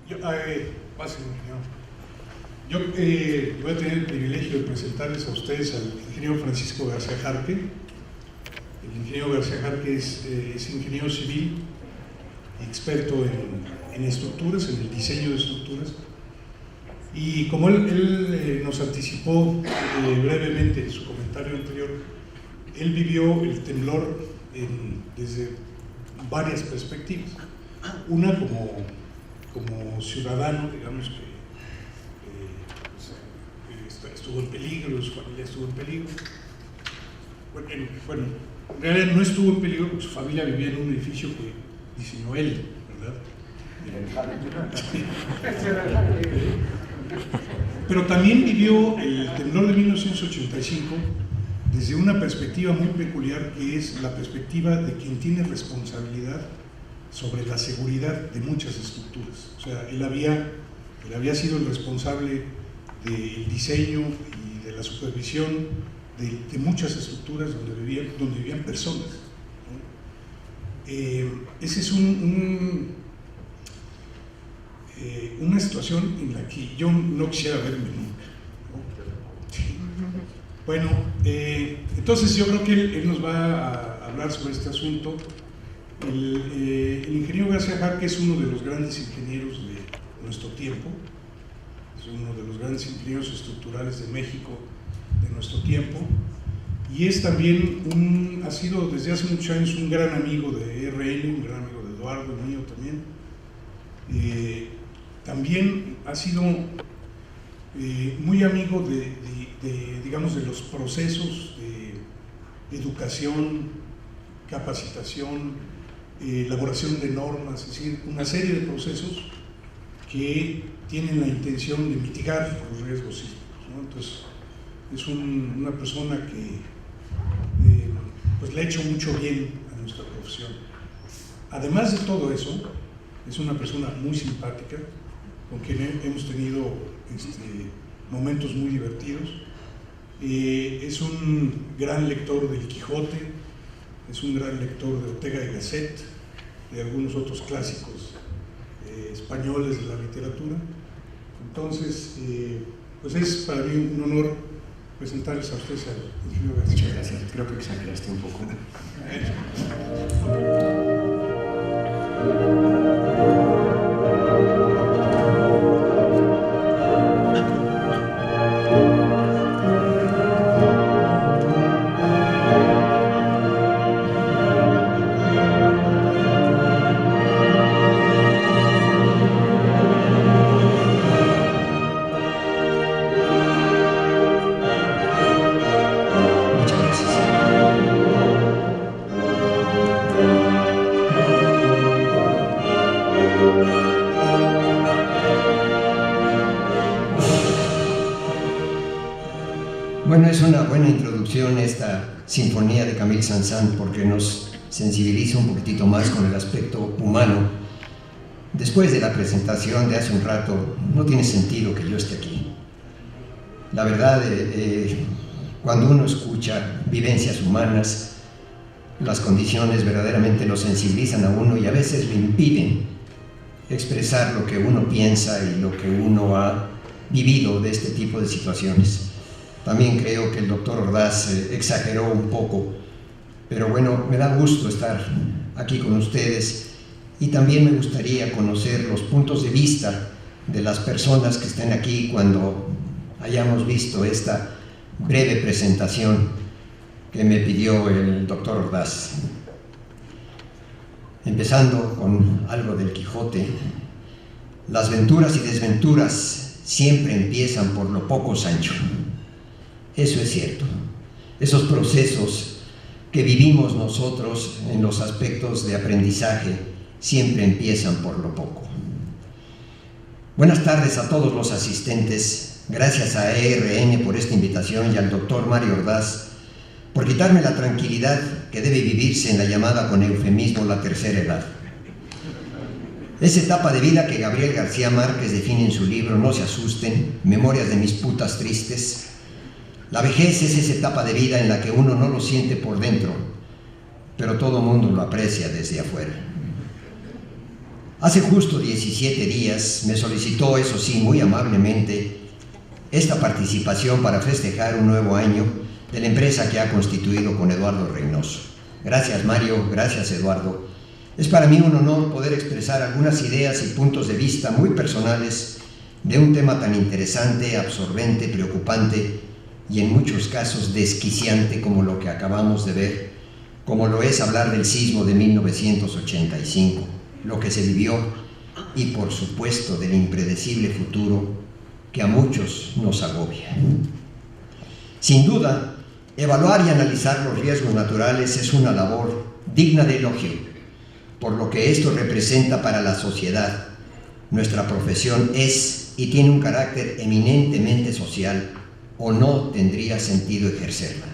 Yo voy a tener el privilegio de presentarles a ustedes al ingeniero Francisco García Jarque. El ingeniero García Jarque es ingeniero civil, experto en estructuras, en el diseño de estructuras. Y como él nos anticipó brevemente en su comentario anterior, él vivió el temblor desde varias perspectivas. Una como ciudadano, digamos que estuvo en peligro, su familia estuvo en peligro. Bueno, en realidad no estuvo en peligro porque su familia vivía en un edificio que diseñó él, ¿verdad? Pero también vivió el temblor de 1985 desde una perspectiva muy peculiar, que es la perspectiva de quien tiene responsabilidad sobre la seguridad de muchas estructuras. O sea, él había sido el responsable del diseño y de la supervisión de muchas estructuras donde vivían personas, ¿no? Esa es una situación en la que yo no quisiera verme nunca, ¿no? Sí. Bueno, entonces yo creo que él nos va a hablar sobre este asunto. El ingeniero García Jarque es uno de los grandes ingenieros de nuestro tiempo, es uno de los grandes ingenieros estructurales de México de nuestro tiempo, y es también ha sido desde hace muchos años un gran amigo de RN, un gran amigo de Eduardo, mío también. También ha sido muy amigo digamos, de los procesos de educación, capacitación, elaboración de normas, es decir, una serie de procesos que tienen la intención de mitigar los riesgos sísmicos, ¿no? Entonces, es una persona que pues le ha hecho mucho bien a nuestra profesión. Además de todo eso, es una persona muy simpática, con quien hemos tenido momentos muy divertidos. Es un gran lector del Quijote, es un gran lector de Ortega y Gasset, de algunos otros clásicos españoles de la literatura. Entonces, pues es para mí un honor presentarles a ustedes al ingeniero García. Muchas gracias, creo que exageraste un poco. Bueno, es una buena introducción esta sinfonía de Camille Saint-Saëns porque nos sensibiliza un poquitito más con el aspecto humano. Después de la presentación de hace un rato, no tiene sentido que yo esté aquí. La verdad, cuando uno escucha vivencias humanas, las condiciones verdaderamente lo sensibilizan a uno y a veces le impiden expresar lo que uno piensa y lo que uno ha vivido de este tipo de situaciones. También creo que el doctor Ordaz exageró un poco, pero bueno, me da gusto estar aquí con ustedes y también me gustaría conocer los puntos de vista de las personas que estén aquí cuando hayamos visto esta breve presentación que me pidió el doctor Ordaz. Empezando con algo del Quijote, las venturas y desventuras siempre empiezan por lo poco, Sancho. Eso es cierto. Esos procesos que vivimos nosotros en los aspectos de aprendizaje siempre empiezan por lo poco. Buenas tardes a todos los asistentes. Gracias a ERN por esta invitación y al doctor Mario Ordaz por quitarme la tranquilidad que debe vivirse en la llamada con eufemismo la tercera edad. Esa etapa de vida que Gabriel García Márquez define en su libro No se asusten, Memorias de mis putas tristes. La vejez es esa etapa de vida en la que uno no lo siente por dentro, pero todo mundo lo aprecia desde afuera. Hace justo 17 días me solicitó, eso sí, muy amablemente, esta participación para festejar un nuevo año de la empresa que ha constituido con Eduardo Reynoso. Gracias, Mario, gracias, Eduardo. Es para mí un honor poder expresar algunas ideas y puntos de vista muy personales de un tema tan interesante, absorbente, preocupante y en muchos casos desquiciante como lo que acabamos de ver, como lo es hablar del sismo de 1985, lo que se vivió y, por supuesto, del impredecible futuro que a muchos nos agobia. Sin duda, evaluar y analizar los riesgos naturales es una labor digna de elogio, por lo que esto representa para la sociedad. Nuestra profesión es y tiene un carácter eminentemente social, o no tendría sentido ejercerla.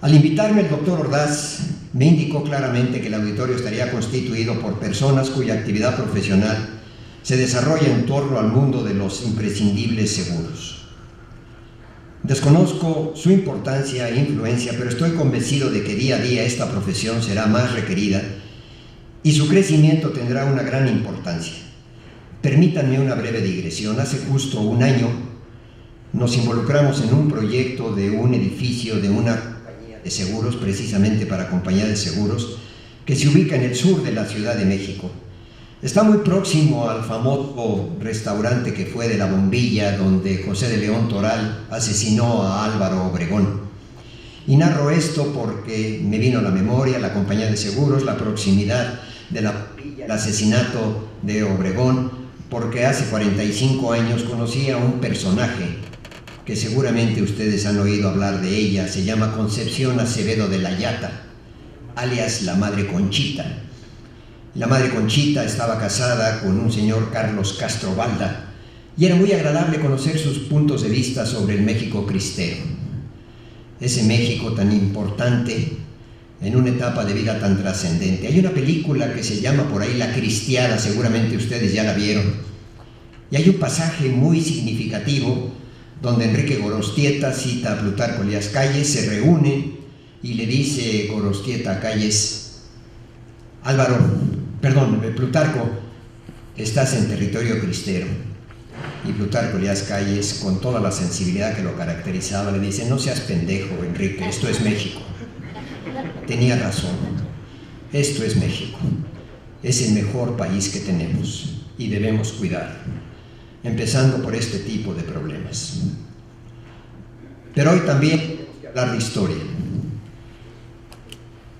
Al invitarme el doctor Ordaz, me indicó claramente que el auditorio estaría constituido por personas cuya actividad profesional se desarrolla en torno al mundo de los imprescindibles seguros. Desconozco su importancia e influencia, pero estoy convencido de que día a día esta profesión será más requerida y su crecimiento tendrá una gran importancia. Permítanme una breve digresión. Hace justo un año nos involucramos en un proyecto de un edificio de una de seguros, precisamente para compañía de seguros, que se ubica en el sur de la Ciudad de México. Está muy próximo al famoso restaurante que fue de La Bombilla, donde José de León Toral asesinó a Álvaro Obregón. Y narro esto porque me vino a la memoria la compañía de seguros, la proximidad de La Bombilla, el asesinato de Obregón, porque hace 45 años conocí a un personaje que seguramente ustedes han oído hablar de ella. Se llama Concepción Acevedo de la Llata, alias la Madre Conchita. La Madre Conchita estaba casada con un señor Carlos Castro Balda y era muy agradable conocer sus puntos de vista sobre el México cristero, ese México tan importante en una etapa de vida tan trascendente. Hay una película que se llama por ahí La Cristiada, seguramente ustedes ya la vieron, y hay un pasaje muy significativo donde Enrique Gorostieta cita a Plutarco Elías Calles, se reúne y le dice Gorostieta a Calles: Plutarco, estás en territorio cristero. Y Plutarco Elías Calles, con toda la sensibilidad que lo caracterizaba, le dice: no seas pendejo, Enrique, esto es México. Tenía razón, esto es México, es el mejor país que tenemos y debemos cuidar, empezando por este tipo de problemas. Pero hoy también tenemos que hablar de historia.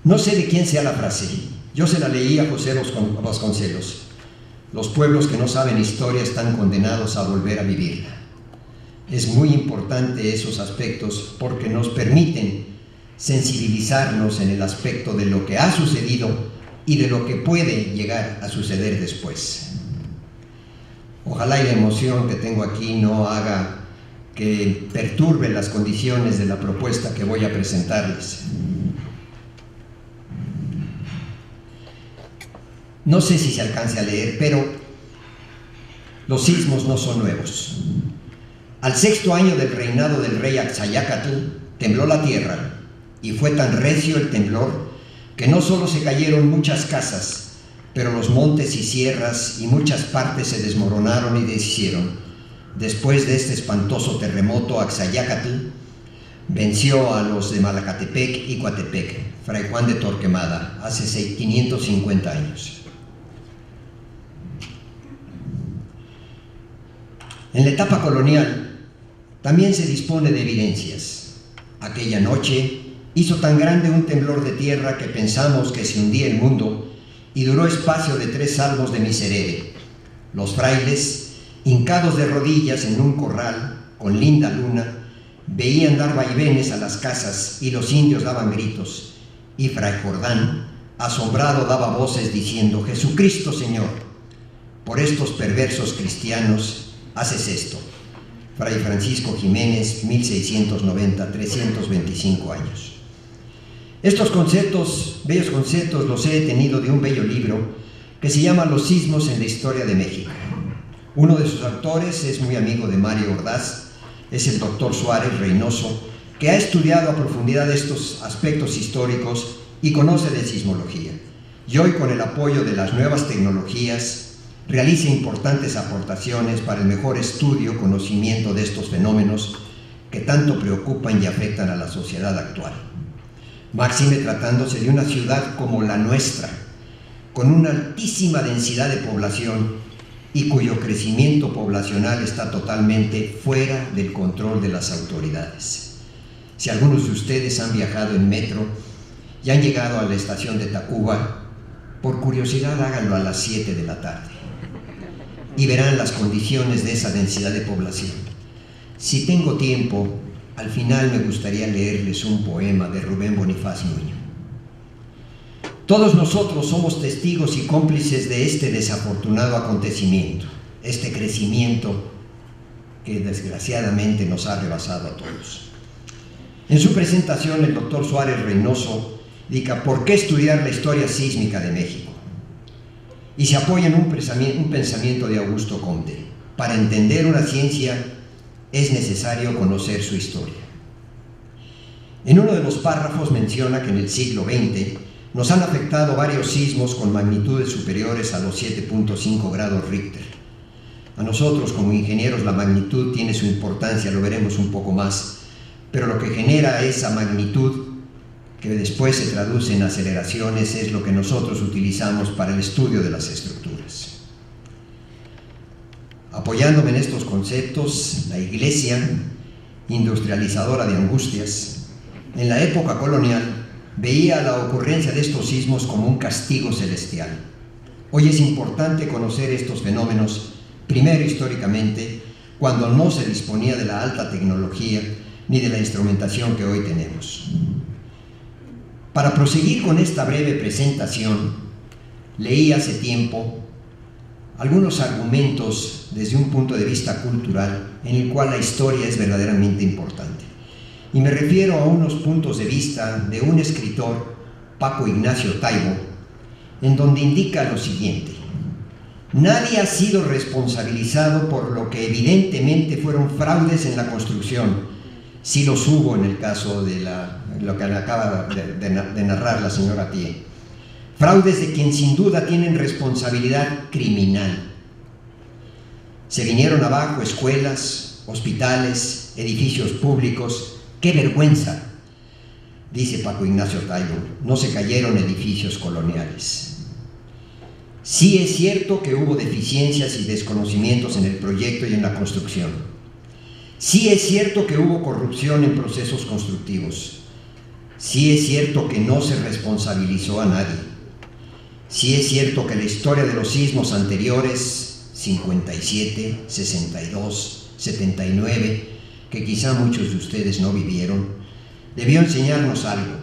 No sé de quién sea la frase, yo se la leí a José Vasconcelos: los pueblos que no saben historia están condenados a volver a vivirla. Es muy importante esos aspectos porque nos permiten sensibilizarnos en el aspecto de lo que ha sucedido y de lo que puede llegar a suceder después. Ojalá y la emoción que tengo aquí no haga que perturbe las condiciones de la propuesta que voy a presentarles. No sé si se alcance a leer, pero los sismos no son nuevos. Al 6º año del reinado del rey Axayácatl, tembló la tierra, y fue tan recio el temblor que no solo se cayeron muchas casas, pero los montes y sierras y muchas partes se desmoronaron y deshicieron. Después de este espantoso terremoto, Axayácatl venció a los de Malacatepec y Coatepec, Fray Juan de Torquemada, hace 550 años. En la etapa colonial también se dispone de evidencias. Aquella noche hizo tan grande un temblor de tierra que pensamos que se hundía el mundo y duró espacio de 3 salmos de miserere. Los frailes, hincados de rodillas en un corral con linda luna, veían dar vaivenes a las casas y los indios daban gritos. Y Fray Jordán, asombrado, daba voces diciendo: Jesucristo, Señor, por estos perversos cristianos haces esto. Fray Francisco Jiménez, 1690, 325 años. Estos conceptos, bellos conceptos, los he tenido de un bello libro que se llama Los sismos en la historia de México. Uno de sus autores es muy amigo de Mario Ordaz, es el doctor Suárez Reynoso, que ha estudiado a profundidad estos aspectos históricos y conoce de sismología. y hoy, con el apoyo de las nuevas tecnologías, realiza importantes aportaciones para el mejor estudio, conocimiento de estos fenómenos que tanto preocupan y afectan a la sociedad actual. Máxime tratándose de una ciudad como la nuestra, con una altísima densidad de población y cuyo crecimiento poblacional está totalmente fuera del control de las autoridades. Si algunos de ustedes han viajado en metro y han llegado a la estación de Tacuba, por curiosidad háganlo a las 7 de la tarde y verán las condiciones de esa densidad de población. Si tengo tiempo, al final me gustaría leerles un poema de Rubén Bonifaz Nuño. Todos nosotros somos testigos y cómplices de este desafortunado acontecimiento, este crecimiento que desgraciadamente nos ha rebasado a todos. En su presentación, el doctor Suárez Reynoso indica por qué estudiar la historia sísmica de México, y se apoya en un pensamiento de Augusto Comte. Para entender una ciencia es necesario conocer su historia. En uno de los párrafos menciona que en el siglo XX nos han afectado varios sismos con magnitudes superiores a los 7.5 grados Richter. A nosotros como ingenieros la magnitud tiene su importancia, lo veremos un poco más, pero lo que genera esa magnitud, que después se traduce en aceleraciones, es lo que nosotros utilizamos para el estudio de las estructuras. Apoyándome en estos conceptos, la Iglesia, industrializadora de angustias, en la época colonial, veía la ocurrencia de estos sismos como un castigo celestial. Hoy es importante conocer estos fenómenos, primero históricamente, cuando no se disponía de la alta tecnología ni de la instrumentación que hoy tenemos. Para proseguir con esta breve presentación, leí hace tiempo algunos argumentos desde un punto de vista cultural en el cual la historia es verdaderamente importante. Y me refiero a unos puntos de vista de un escritor, Paco Ignacio Taibo, en donde indica lo siguiente: nadie ha sido responsabilizado por lo que evidentemente fueron fraudes en la construcción. Sí los hubo en el caso de lo que acaba de narrar la señora Thié. Fraudes de quien sin duda tienen responsabilidad criminal. Se vinieron abajo escuelas, hospitales, edificios públicos. ¡Qué vergüenza!, dice Paco Ignacio Taibo. No se cayeron edificios coloniales. Sí es cierto que hubo deficiencias y desconocimientos en el proyecto y en la construcción. Sí es cierto que hubo corrupción en procesos constructivos. Sí es cierto que no se responsabilizó a nadie. Sí es cierto que la historia de los sismos anteriores, 57, 62, 79, que quizá muchos de ustedes no vivieron, debió enseñarnos algo.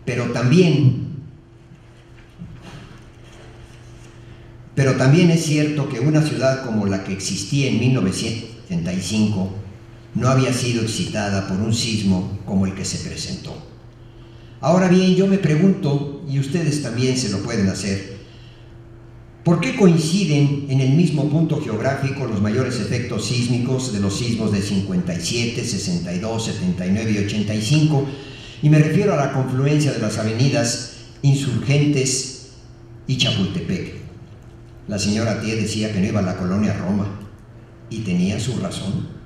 Pero también es cierto que una ciudad como la que existía en 1975 no había sido excitada por un sismo como el que se presentó. Ahora bien, yo me pregunto, y ustedes también se lo pueden hacer, ¿por qué coinciden en el mismo punto geográfico los mayores efectos sísmicos de los sismos de 57, 62, 79 y 85? Y me refiero a la confluencia de las avenidas Insurgentes y Chapultepec. La señora Thié decía que no iba a la colonia Roma, y tenía su razón.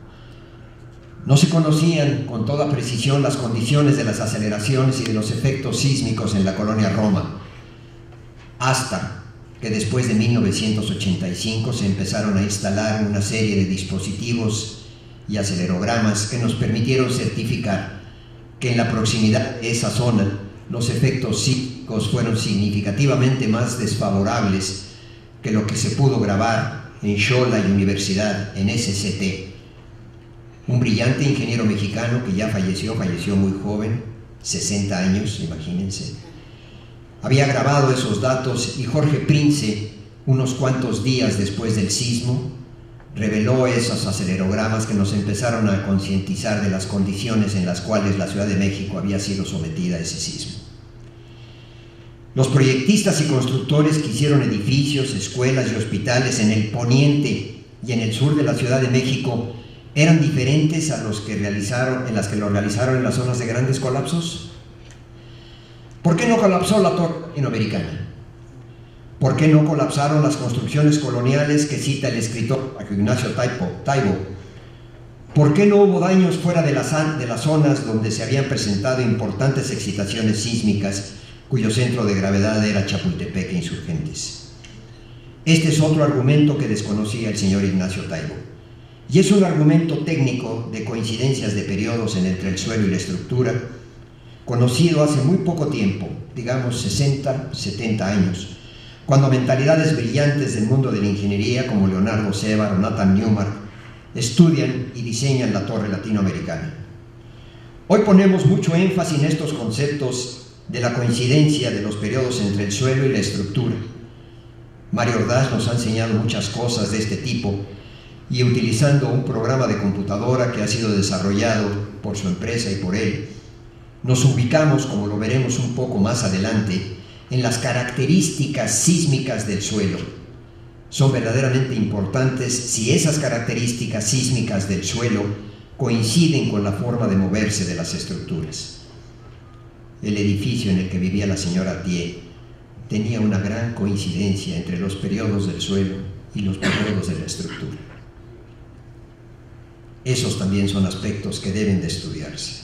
No se conocían con toda precisión las condiciones de las aceleraciones y de los efectos sísmicos en la colonia Roma, hasta que después de 1985 se empezaron a instalar una serie de dispositivos y acelerogramas que nos permitieron certificar que en la proximidad de esa zona los efectos sísmicos fueron significativamente más desfavorables que lo que se pudo grabar en Xola y Universidad, en SCT. Un brillante ingeniero mexicano que ya falleció muy joven, 60 años, imagínense. Había grabado esos datos y Jorge Prince, unos cuantos días después del sismo, reveló esos acelerogramas que nos empezaron a concientizar de las condiciones en las cuales la Ciudad de México había sido sometida a ese sismo. Los proyectistas y constructores que hicieron edificios, escuelas y hospitales en el poniente y en el sur de la Ciudad de México eran diferentes a los que realizaron en las zonas de grandes colapsos. ¿Por qué no colapsó la torre latinoamericana? ¿Por qué no colapsaron las construcciones coloniales que cita el escritor Ignacio Taibo? ¿Por qué no hubo daños fuera de las zonas donde se habían presentado importantes excitaciones sísmicas cuyo centro de gravedad era Chapultepec e Insurgentes? Este es otro argumento que desconocía el señor Ignacio Taibo, y es un argumento técnico de coincidencias de periodos entre el suelo y la estructura, conocido hace muy poco tiempo, digamos 60, 70 años, cuando mentalidades brillantes del mundo de la ingeniería como Leonardo Sevar o Nathan Newmark estudian y diseñan la torre latinoamericana. Hoy ponemos mucho énfasis en estos conceptos de la coincidencia de los periodos entre el suelo y la estructura. Mario Ordaz nos ha enseñado muchas cosas de este tipo, y utilizando un programa de computadora que ha sido desarrollado por su empresa y por él, nos ubicamos, como lo veremos un poco más adelante, en las características sísmicas del suelo. Son verdaderamente importantes si esas características sísmicas del suelo coinciden con la forma de moverse de las estructuras. El edificio en el que vivía la señora Thiers tenía una gran coincidencia entre los periodos del suelo y los periodos de la estructura. Esos también son aspectos que deben de estudiarse.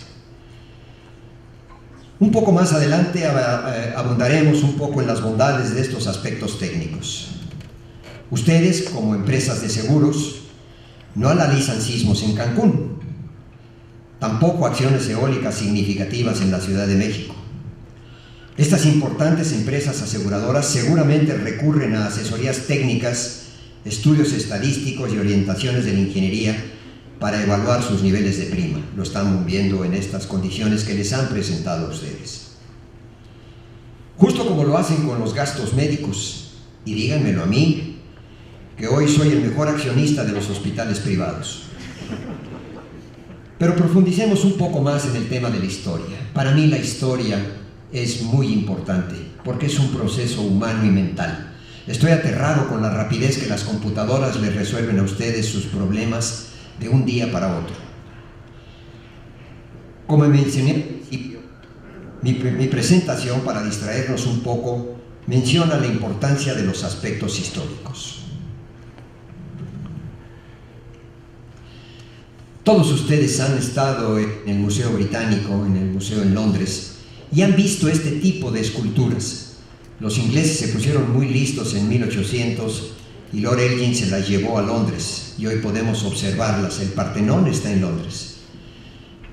Un poco más adelante abundaremos un poco en las bondades de estos aspectos técnicos. Ustedes, como empresas de seguros, no analizan sismos en Cancún, tampoco acciones eólicas significativas en la Ciudad de México. Estas importantes empresas aseguradoras seguramente recurren a asesorías técnicas, estudios estadísticos y orientaciones de la ingeniería para evaluar sus niveles de prima. Lo estamos viendo en estas condiciones que les han presentado a ustedes. Justo como lo hacen con los gastos médicos, y díganmelo a mí, que hoy soy el mejor accionista de los hospitales privados. Pero profundicemos un poco más en el tema de la historia. Para mí la historia es muy importante, porque es un proceso humano y mental. Estoy aterrado con la rapidez que las computadoras les resuelven a ustedes sus problemas de un día para otro. Como mencioné al principio, mi presentación, para distraernos un poco, menciona la importancia de los aspectos históricos. Todos ustedes han estado en el Museo Británico, en el Museo en Londres, y han visto este tipo de esculturas. Los ingleses se pusieron muy listos en 1800 y Lord Elgin se las llevó a Londres, y hoy podemos observarlas. El Partenón está en Londres.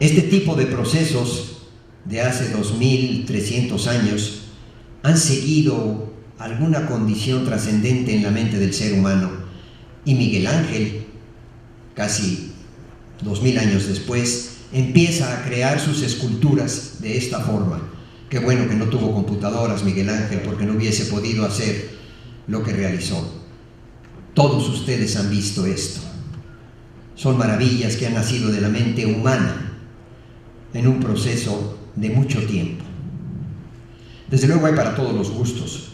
Este tipo de procesos de hace 2300 años han seguido alguna condición trascendente en la mente del ser humano, y Miguel Ángel, casi 2000 años después, empieza a crear sus esculturas de esta forma. Qué bueno que no tuvo computadoras Miguel Ángel, porque no hubiese podido hacer lo que realizó. Todos ustedes han visto esto. Son maravillas que han nacido de la mente humana en un proceso de mucho tiempo. Desde luego hay para todos los gustos.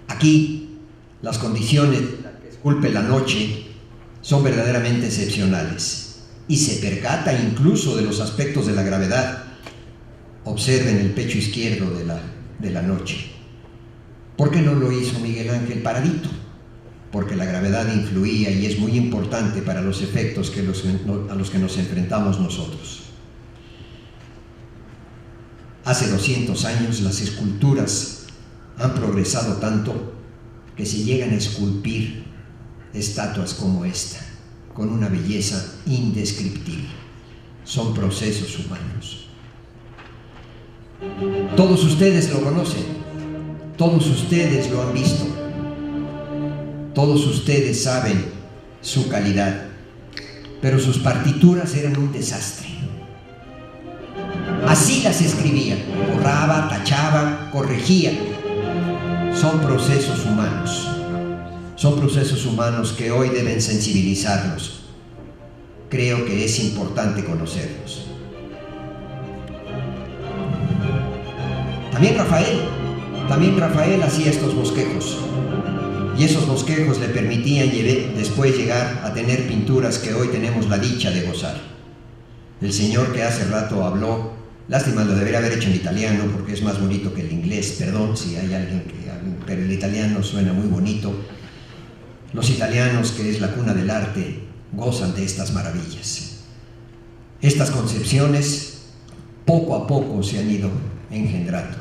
Aquí las condiciones que esculpe la noche son verdaderamente excepcionales, y se percata incluso de los aspectos de la gravedad. Observen el pecho izquierdo de la noche. ¿Por qué no lo hizo Miguel Ángel paradito? Porque la gravedad influía, y es muy importante para los efectos a los que nos enfrentamos nosotros. Hace 200 años las esculturas han progresado tanto que se llegan a esculpir estatuas como esta, con una belleza indescriptible. Son procesos humanos. Todos ustedes lo conocen, todos ustedes lo han visto, todos ustedes saben su calidad, pero sus partituras eran un desastre. Así las escribía, borraba, tachaba, corregía. Son procesos humanos. Son procesos humanos que hoy deben sensibilizarnos. Creo que es importante conocerlos. También Rafael hacía estos bosquejos. Y esos bosquejos le permitían después llegar a tener pinturas que hoy tenemos la dicha de gozar. El señor que hace rato habló, lástima, lo debería haber hecho en italiano porque es más bonito que el inglés. Perdón si hay alguien que pero el italiano suena muy bonito. Los italianos, que es la cuna del arte, gozan de estas maravillas. Estas concepciones poco a poco se han ido engendrando.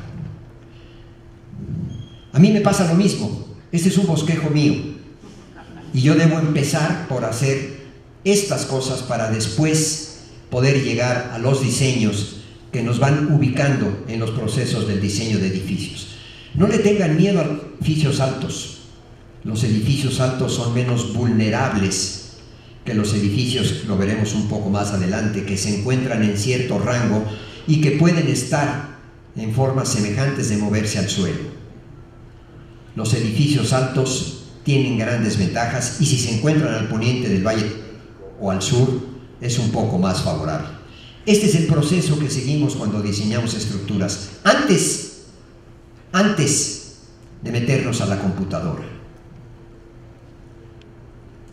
A mí me pasa lo mismo. Este es un bosquejo mío y yo debo empezar por hacer estas cosas para después poder llegar a los diseños que nos van ubicando en los procesos del diseño de edificios. No le tengan miedo a edificios altos. Los edificios altos son menos vulnerables que los edificios, lo veremos un poco más adelante, que se encuentran en cierto rango y que pueden estar en formas semejantes de moverse al suelo. Los edificios altos tienen grandes ventajas y si se encuentran al poniente del valle o al sur, es un poco más favorable. Este es el proceso que seguimos cuando diseñamos estructuras. Antes de meternos a la computadora,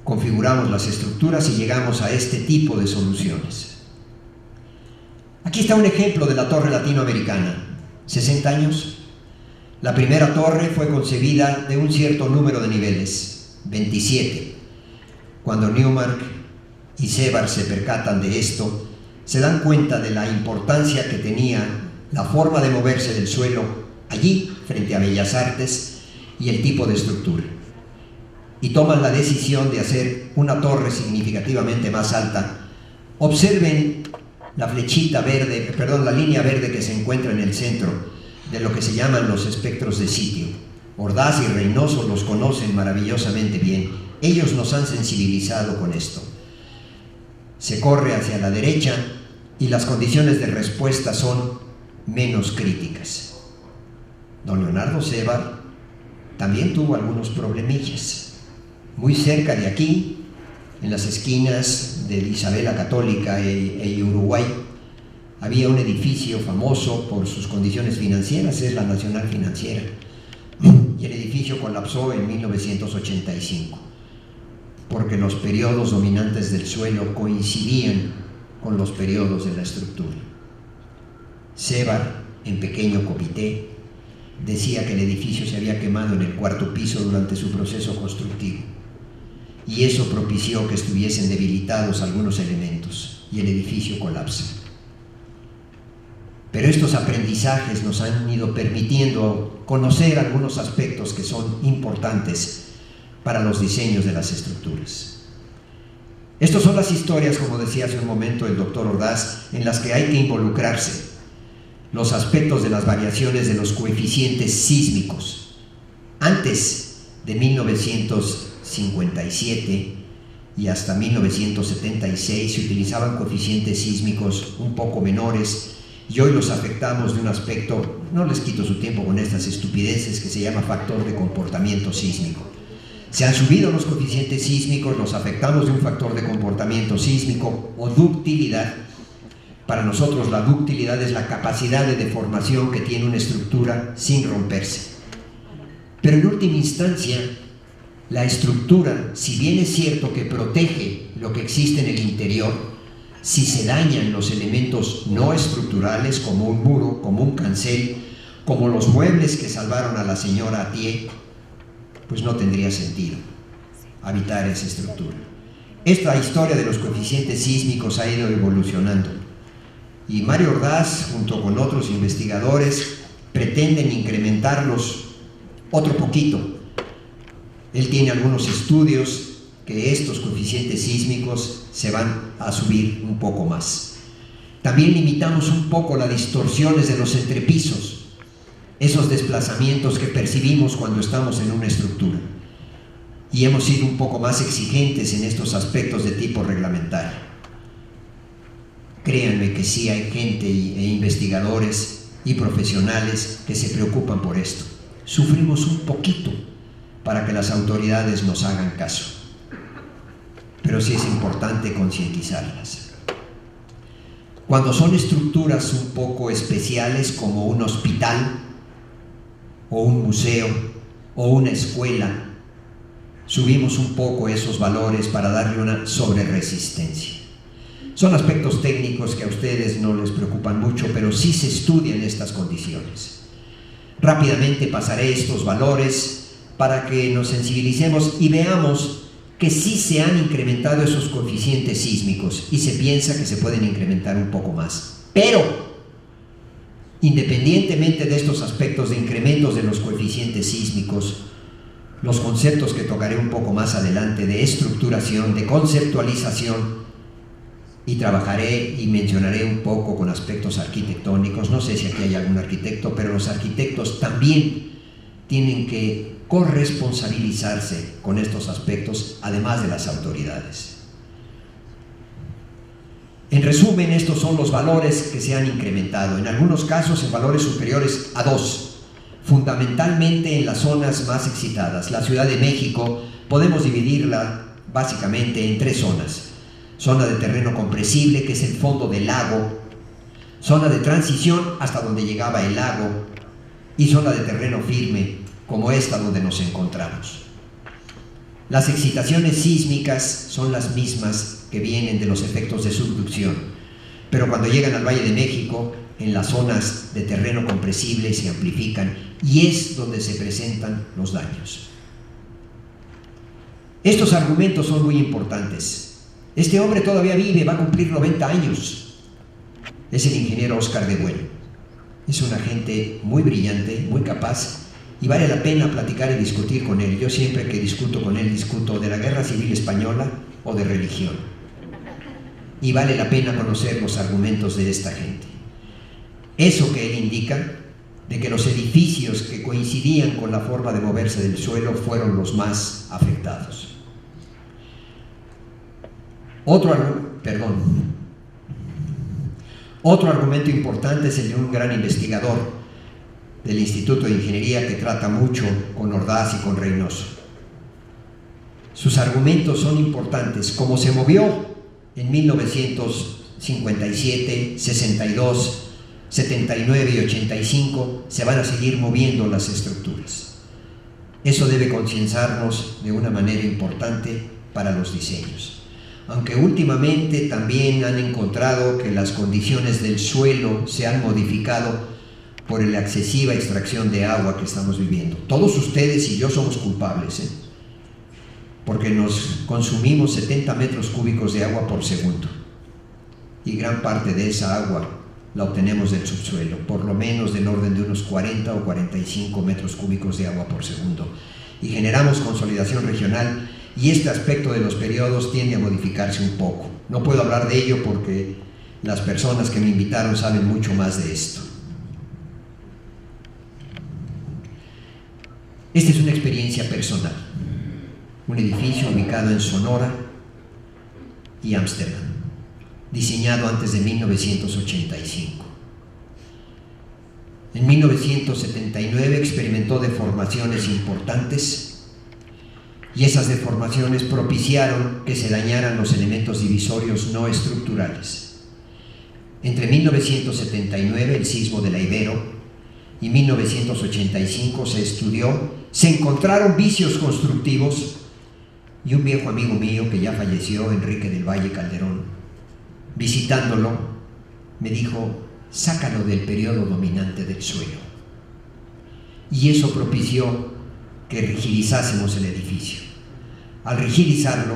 configuramos las estructuras y llegamos a este tipo de soluciones. Aquí está un ejemplo de la torre latinoamericana. 60 años. La primera torre fue concebida de un cierto número de niveles, 27. Cuando Newmark y Sebar se percatan de esto, se dan cuenta de la importancia que tenía la forma de moverse del suelo allí, frente a Bellas Artes, y el tipo de estructura. Y toman la decisión de hacer una torre significativamente más alta. Observen la flechita verde, la línea verde que se encuentra en el centro de lo que se llaman los espectros de sitio. Ordaz y Reynoso los conocen maravillosamente bien. Ellos nos han sensibilizado con esto. Se corre hacia la derecha y las condiciones de respuesta son menos críticas. Don Leonardo Sebar también tuvo algunos problemillas. Muy cerca de aquí, en las esquinas de Isabela Católica e Uruguay, había un edificio famoso por sus condiciones financieras, es la Nacional Financiera, y el edificio colapsó en 1985, porque los periodos dominantes del suelo coincidían con los periodos de la estructura. Sebar, en pequeño comité, decía que el edificio se había quemado en el 4º piso durante su proceso constructivo, y eso propició que estuviesen debilitados algunos elementos, y el edificio colapsa. Pero estos aprendizajes nos han ido permitiendo conocer algunos aspectos que son importantes para los diseños de las estructuras. Estas son las historias, como decía hace un momento el doctor Ordaz, en las que hay que involucrarse. Los aspectos de las variaciones de los coeficientes sísmicos. Antes de 1957 y hasta 1976 se utilizaban coeficientes sísmicos un poco menores, y hoy los afectamos de un aspecto, no les quito su tiempo con estas estupideces, que se llama factor de comportamiento sísmico. Se han subido los coeficientes sísmicos, los afectamos de un factor de comportamiento sísmico o ductilidad. Para nosotros la ductilidad es la capacidad de deformación que tiene una estructura sin romperse. Pero en última instancia, la estructura, si bien es cierto que protege lo que existe en el interior, si se dañan los elementos no estructurales, como un muro, como un cancel, como los muebles que salvaron a la señora Atié, pues no tendría sentido habitar esa estructura. Esta historia de los coeficientes sísmicos ha ido evolucionando, y Mario Ordaz, junto con otros investigadores, pretenden incrementarlos otro poquito. Él tiene algunos estudios que estos coeficientes sísmicos se van a subir un poco más. También limitamos un poco las distorsiones de los entrepisos, esos desplazamientos que percibimos cuando estamos en una estructura, y hemos sido un poco más exigentes en estos aspectos de tipo reglamentario. Créanme que sí hay gente e investigadores y profesionales que se preocupan por esto. Sufrimos un poquito para que las autoridades nos hagan caso, pero sí es importante concientizarlas. Cuando son estructuras un poco especiales, como un hospital o un museo o una escuela, subimos un poco esos valores para darle una sobreresistencia. Son aspectos técnicos que a ustedes no les preocupan mucho, pero sí se estudian estas condiciones. Rápidamente pasaré estos valores para que nos sensibilicemos y veamos que sí se han incrementado esos coeficientes sísmicos y se piensa que se pueden incrementar un poco más. Pero, independientemente de estos aspectos de incrementos de los coeficientes sísmicos, los conceptos que tocaré un poco más adelante de estructuración, de conceptualización, y trabajaré y mencionaré un poco con aspectos arquitectónicos. No sé si aquí hay algún arquitecto, pero los arquitectos también tienen que corresponsabilizarse con estos aspectos, además de las autoridades. En resumen, estos son los valores que se han incrementado, en algunos casos en valores superiores a 2, fundamentalmente en las zonas más excitadas. La Ciudad de México podemos dividirla básicamente en 3 zonas. Zona de terreno compresible, que es el fondo del lago, zona de transición hasta donde llegaba el lago, y zona de terreno firme, como esta donde nos encontramos. Las excitaciones sísmicas son las mismas que vienen de los efectos de subducción, pero cuando llegan al Valle de México, en las zonas de terreno compresible se amplifican y es donde se presentan los daños. Estos argumentos son muy importantes. Este hombre todavía vive, va a cumplir 90 años. Es el ingeniero Óscar de Bueno. Es una gente muy brillante, muy capaz, y vale la pena platicar y discutir con él. Yo siempre que discuto con él, discuto de la Guerra Civil Española o de religión. Y vale la pena conocer los argumentos de esta gente. Eso que él indica, de que los edificios que coincidían con la forma de moverse del suelo fueron los más afectados. Otro argumento importante es el de un gran investigador del Instituto de Ingeniería que trata mucho con Ordaz y con Reynoso. Sus argumentos son importantes. Como se movió en 1957, 62, 79 y 85, se van a seguir moviendo las estructuras. Eso debe concienzarnos de una manera importante para los diseños. Aunque últimamente también han encontrado que las condiciones del suelo se han modificado por la excesiva extracción de agua que estamos viviendo. Todos ustedes y yo somos culpables, porque nos consumimos 70 metros cúbicos de agua por segundo. Y gran parte de esa agua la obtenemos del subsuelo, por lo menos del orden de unos 40 o 45 metros cúbicos de agua por segundo. Y generamos consolidación regional. Y este aspecto de los periodos tiende a modificarse un poco. No puedo hablar de ello porque las personas que me invitaron saben mucho más de esto. Esta es una experiencia personal. Un edificio ubicado en Sonora y Ámsterdam, diseñado antes de 1985. En 1979 experimentó deformaciones importantes y esas deformaciones propiciaron que se dañaran los elementos divisorios no estructurales. Entre 1979, el sismo de la Ibero, y 1985 se estudió, se encontraron vicios constructivos y un viejo amigo mío que ya falleció, Enrique del Valle Calderón, visitándolo, me dijo: sácalo del periodo dominante del suelo. Y eso propició que rigidizásemos el edificio. Al rigidizarlo,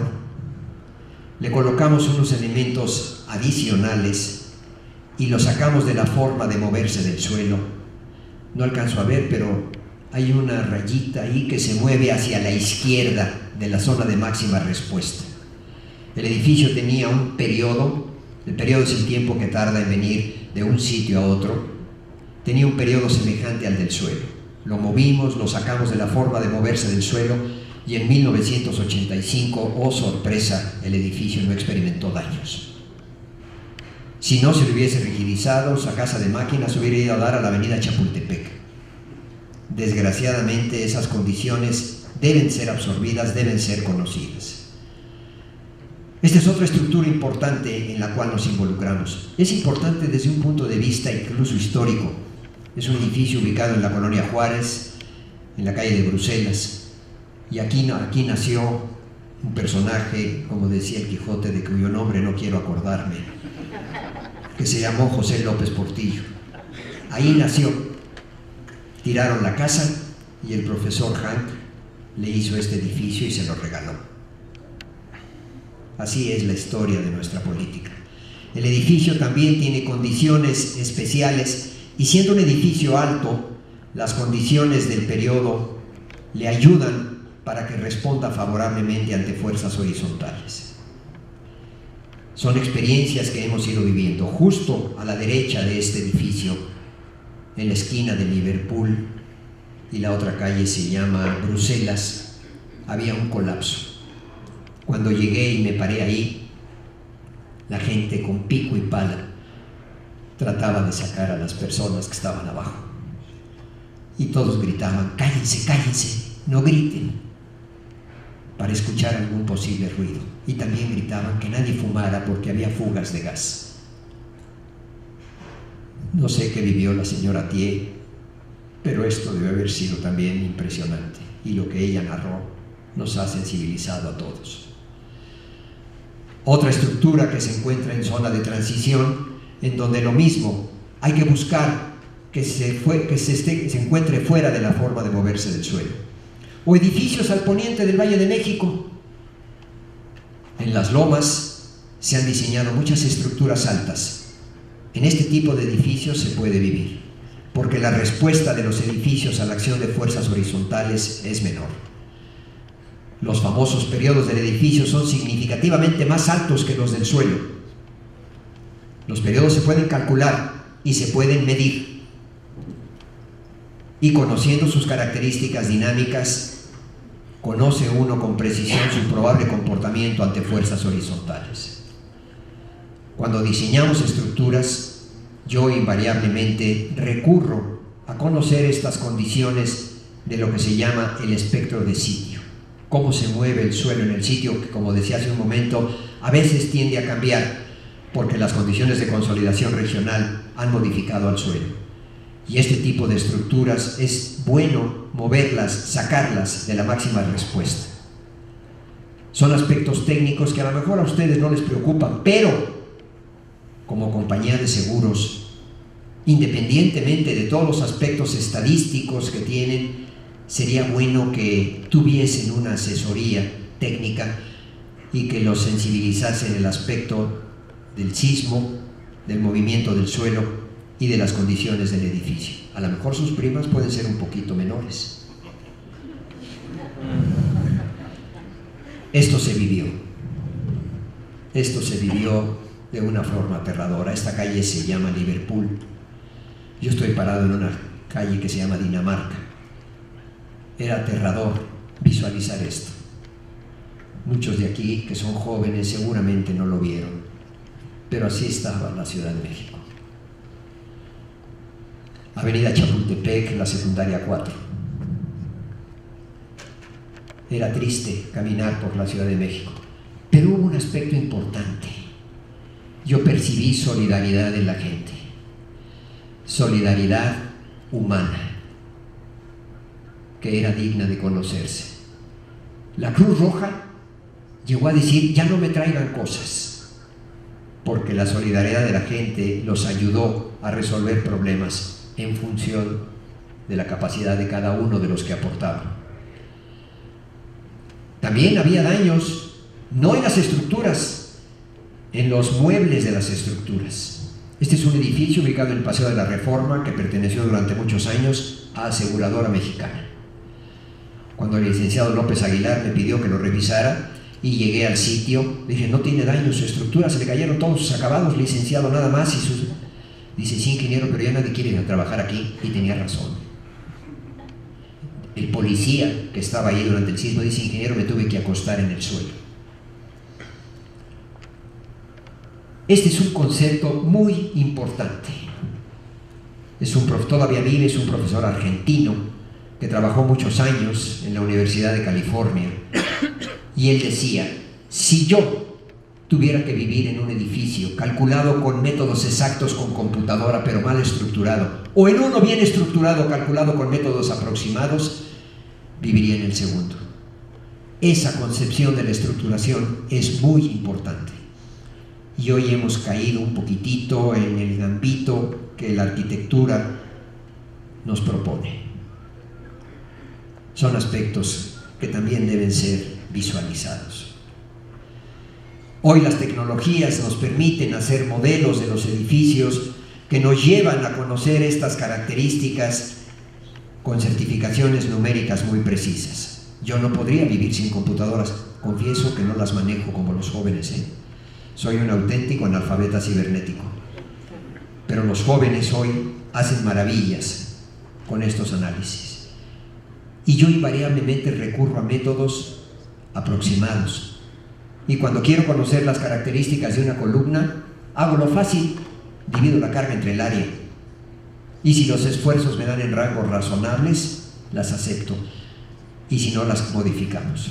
le colocamos unos elementos adicionales y lo sacamos de la forma de moverse del suelo. No alcanzo a ver, pero hay una rayita ahí que se mueve hacia la izquierda de la zona de máxima respuesta. El edificio tenía un periodo, el periodo es el tiempo que tarda en venir de un sitio a otro, tenía un periodo semejante al del suelo. Lo movimos, lo sacamos de la forma de moverse del suelo y en 1985, oh sorpresa, el edificio no experimentó daños. Si no se le hubiese rigidizado, esa casa de máquinas hubiera ido a dar a la avenida Chapultepec. Desgraciadamente, esas condiciones deben ser absorbidas, deben ser conocidas. Esta es otra estructura importante en la cual nos involucramos. Es importante desde un punto de vista incluso histórico. Es un edificio ubicado en la colonia Juárez, en la calle de Bruselas. Y aquí nació un personaje, como decía el Quijote, de cuyo nombre no quiero acordarme, que se llamó José López Portillo. Ahí nació. Tiraron la casa y el profesor Hank le hizo este edificio y se lo regaló. Así es la historia de nuestra política. El edificio también tiene condiciones especiales y siendo un edificio alto, las condiciones del periodo le ayudan para que responda favorablemente ante fuerzas horizontales. Son experiencias que hemos ido viviendo. Justo a la derecha de este edificio, en la esquina de Liverpool y la otra calle se llama Bruselas, había un colapso. Cuando llegué y me paré ahí, la gente con pico y pala trataba de sacar a las personas que estaban abajo. Y todos gritaban: cállense, cállense, no griten, para escuchar algún posible ruido. Y también gritaban que nadie fumara porque había fugas de gas. No sé qué vivió la señora Thiers, pero esto debe haber sido también impresionante. Y lo que ella narró nos ha sensibilizado a todos. Otra estructura que se encuentra en zona de transición, en donde lo mismo, hay que buscar que se encuentre fuera de la forma de moverse del suelo. O edificios al poniente del Valle de México. En las lomas se han diseñado muchas estructuras altas. En este tipo de edificios se puede vivir, porque la respuesta de los edificios a la acción de fuerzas horizontales es menor. Los famosos periodos del edificio son significativamente más altos que los del suelo. Los periodos se pueden calcular y se pueden medir. Y conociendo sus características dinámicas, conoce uno con precisión su probable comportamiento ante fuerzas horizontales. Cuando diseñamos estructuras, yo invariablemente recurro a conocer estas condiciones de lo que se llama el espectro de sitio. Cómo se mueve el suelo en el sitio, que como decía hace un momento, a veces tiende a cambiar porque las condiciones de consolidación regional han modificado al suelo. Y este tipo de estructuras es bueno moverlas, sacarlas de la máxima respuesta. Son aspectos técnicos que a lo mejor a ustedes no les preocupan, pero como compañía de seguros, independientemente de todos los aspectos estadísticos que tienen, sería bueno que tuviesen una asesoría técnica y que los sensibilizasen en el aspecto del sismo, del movimiento del suelo y de las condiciones del edificio. A lo mejor sus primas pueden ser un poquito menores. Esto se vivió de una forma aterradora. Esta calle se llama Liverpool. Yo estoy parado en una calle que se llama Dinamarca. Era aterrador visualizar esto. Muchos de aquí que son jóvenes seguramente no lo vieron, pero así estaba la Ciudad de México. Avenida Chapultepec, la secundaria 4. Era triste caminar por la Ciudad de México, pero hubo un aspecto importante. Yo percibí solidaridad en la gente, solidaridad humana, que era digna de conocerse. La Cruz Roja llegó a decir: ya no me traigan cosas, porque la solidaridad de la gente los ayudó a resolver problemas en función de la capacidad de cada uno de los que aportaban. También había daños, no en las estructuras, en los muebles de las estructuras. Este es un edificio ubicado en el Paseo de la Reforma que perteneció durante muchos años a Aseguradora Mexicana. Cuando el licenciado López Aguilar me pidió que lo revisara y llegué al sitio, dije: no tiene daño su estructura, se le cayeron todos sus acabados, licenciado, nada más. Dice: sí, ingeniero, pero ya nadie quiere ir a trabajar aquí. Y tenía razón. El policía que estaba ahí durante el sismo dice: ingeniero, me tuve que acostar en el suelo. Este es un concepto muy importante. Todavía vive, es un profesor argentino que trabajó muchos años en la Universidad de California, y él decía: si yo tuviera que vivir en un edificio calculado con métodos exactos con computadora pero mal estructurado, o en uno bien estructurado calculado con métodos aproximados, viviría en el segundo. Esa concepción de la estructuración es muy importante, y hoy hemos caído un poquitito en el gambito que la arquitectura nos propone. son aspectos que también deben ser visualizados. Hoy las tecnologías nos permiten hacer modelos de los edificios que nos llevan a conocer estas características con certificaciones numéricas muy precisas. Yo no podría vivir sin computadoras, confieso que no las manejo como los jóvenes, Soy un auténtico analfabeta cibernético. Pero los jóvenes hoy hacen maravillas con estos análisis. Y yo invariablemente recurro a métodos aproximados. Y cuando quiero conocer las características de una columna, hago lo fácil, divido la carga entre el área. Y si los esfuerzos me dan en rangos razonables, las acepto. Y si no, las modificamos.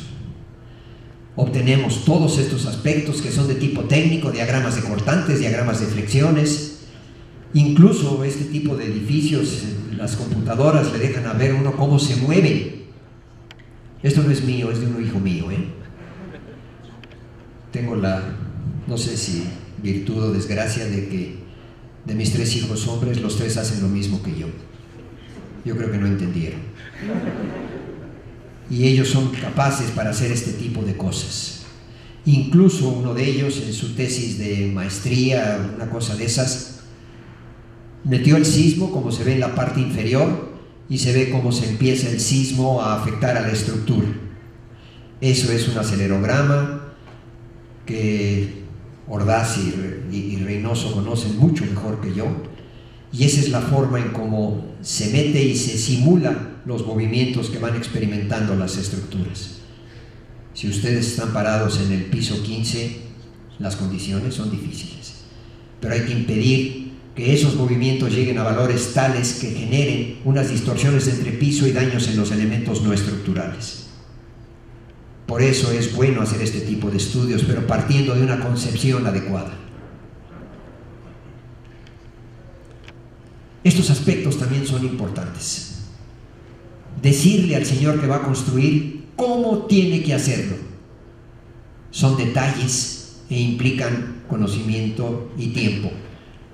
Obtenemos todos estos aspectos que son de tipo técnico, diagramas de cortantes, diagramas de flexiones. Incluso este tipo de edificios, las computadoras le dejan a ver uno cómo se mueve. Esto no es mío, es de un hijo mío, Tengo la, no sé si virtud o desgracia, de que de mis 3 hijos hombres, los 3 hacen lo mismo que yo. Yo creo que no entendieron. Y ellos son capaces para hacer este tipo de cosas. Incluso uno de ellos, en su tesis de maestría, una cosa de esas, metió el sismo, como se ve en la parte inferior, y se ve cómo se empieza el sismo a afectar a la estructura. Eso es un acelerograma que Ordaz y Reynoso conocen mucho mejor que yo, y esa es la forma en cómo se mete y se simula los movimientos que van experimentando las estructuras. Si ustedes están parados en el piso 15, las condiciones son difíciles, pero hay que impedir que esos movimientos lleguen a valores tales que generen unas distorsiones entre piso y daños en los elementos no estructurales. Por eso es bueno hacer este tipo de estudios, pero partiendo de una concepción adecuada. Estos aspectos también son importantes. Decirle al señor que va a construir cómo tiene que hacerlo. Son detalles e implican conocimiento y tiempo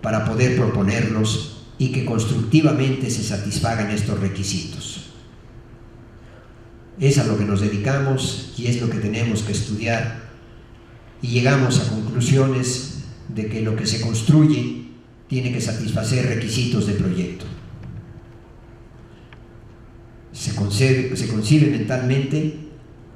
para poder proponerlos y que constructivamente se satisfagan estos requisitos. Es a lo que nos dedicamos y es lo que tenemos que estudiar, y llegamos a conclusiones de que lo que se construye tiene que satisfacer requisitos de proyecto. Se concibe mentalmente,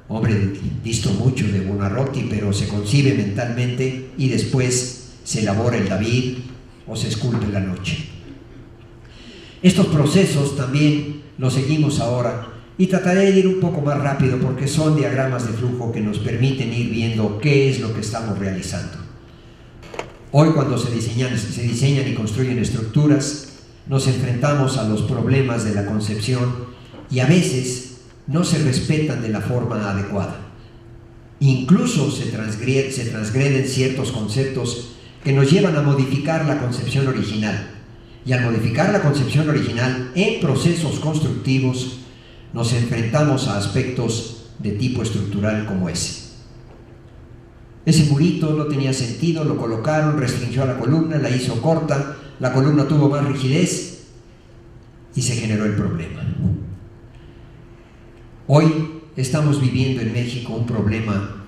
hombre, disto mucho de Buonarroti, pero se concibe mentalmente y después se elabora el David o se esculpe la noche. Estos procesos también los seguimos ahora, y trataré de ir un poco más rápido porque son diagramas de flujo que nos permiten ir viendo qué es lo que estamos realizando. Hoy, cuando se diseñan y construyen estructuras, nos enfrentamos a los problemas de la concepción y a veces no se respetan de la forma adecuada. Incluso se transgreden ciertos conceptos que nos llevan a modificar la concepción original. Y al modificar la concepción original en procesos constructivos, nos enfrentamos a aspectos de tipo estructural como ese. Ese murito no tenía sentido, lo colocaron, restringió a la columna, la hizo corta, la columna tuvo más rigidez y se generó el problema. Hoy estamos viviendo en México un problema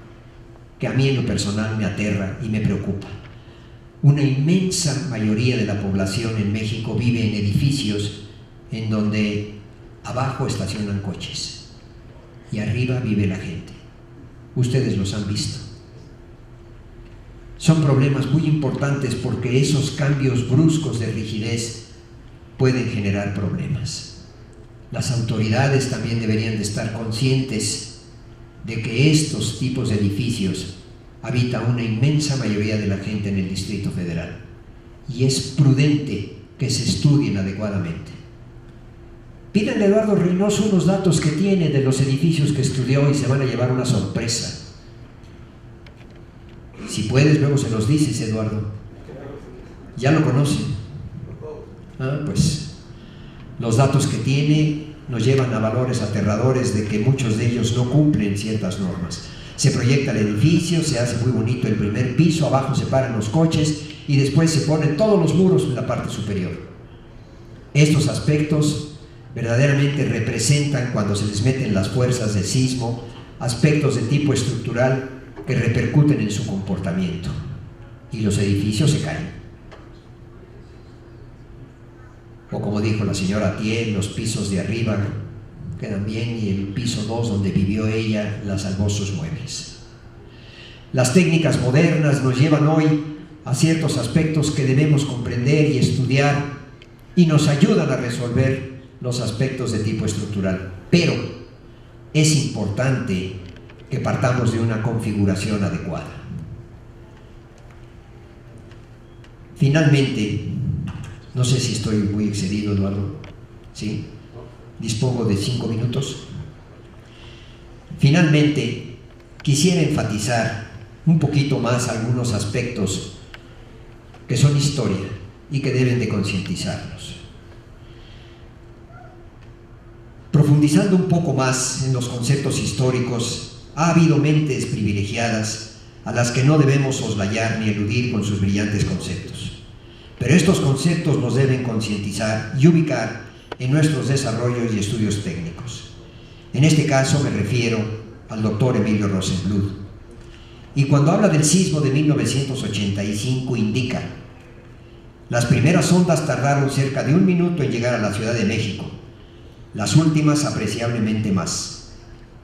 que a mí en lo personal me aterra y me preocupa. Una inmensa mayoría de la población en México vive en edificios en donde abajo estacionan coches y arriba vive la gente. Ustedes los han visto. Son problemas muy importantes porque esos cambios bruscos de rigidez pueden generar problemas. Las autoridades también deberían de estar conscientes de que estos tipos de edificios habita una inmensa mayoría de la gente en el Distrito Federal y es prudente que se estudien adecuadamente. Pídanle a Eduardo Reynoso unos datos que tiene de los edificios que estudió y se van a llevar una sorpresa. Si puedes, luego se los dices, Eduardo. Ya lo conocen. Pues los datos que tiene nos llevan a valores aterradores de que muchos de ellos no cumplen ciertas normas. Se proyecta el edificio, se hace muy bonito el primer piso, abajo se paran los coches y después se ponen todos los muros en la parte superior. Estos aspectos verdaderamente representan, cuando se les meten las fuerzas del sismo, aspectos de tipo estructural que repercuten en su comportamiento, y los edificios se caen. O como dijo la señora Thiel, los pisos de arriba quedan bien y el piso 2 donde vivió ella la salvó sus muebles. Las técnicas modernas nos llevan hoy a ciertos aspectos que debemos comprender y estudiar y nos ayudan a resolver los aspectos de tipo estructural, pero es importante que partamos de una configuración adecuada. Finalmente, no sé si estoy muy excedido, Eduardo, ¿sí? Dispongo de 5 minutos. Finalmente, quisiera enfatizar un poquito más algunos aspectos que son historia y que deben de concientizarnos. Profundizando un poco más en los conceptos históricos, ha habido mentes privilegiadas a las que no debemos soslayar ni eludir con sus brillantes conceptos. Pero estos conceptos nos deben concientizar y ubicar en nuestros desarrollos y estudios técnicos. En este caso me refiero al doctor Emilio Rosenbluth. Y cuando habla del sismo de 1985 indica: las primeras ondas tardaron cerca de 1 minuto en llegar a la Ciudad de México, las últimas apreciablemente más.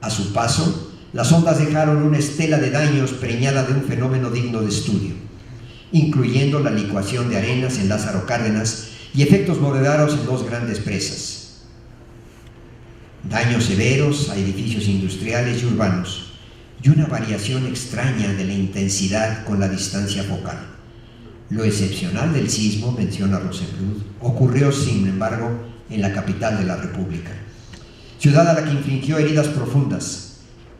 A su paso, las ondas dejaron una estela de daños preñada de un fenómeno digno de estudio, incluyendo la licuación de arenas en Lázaro Cárdenas y efectos moderados en 2 grandes presas. Daños severos a edificios industriales y urbanos, y una variación extraña de la intensidad con la distancia focal. Lo excepcional del sismo, menciona Rosenbluth, ocurrió, sin embargo, en la capital de la República, ciudad a la que infligió heridas profundas.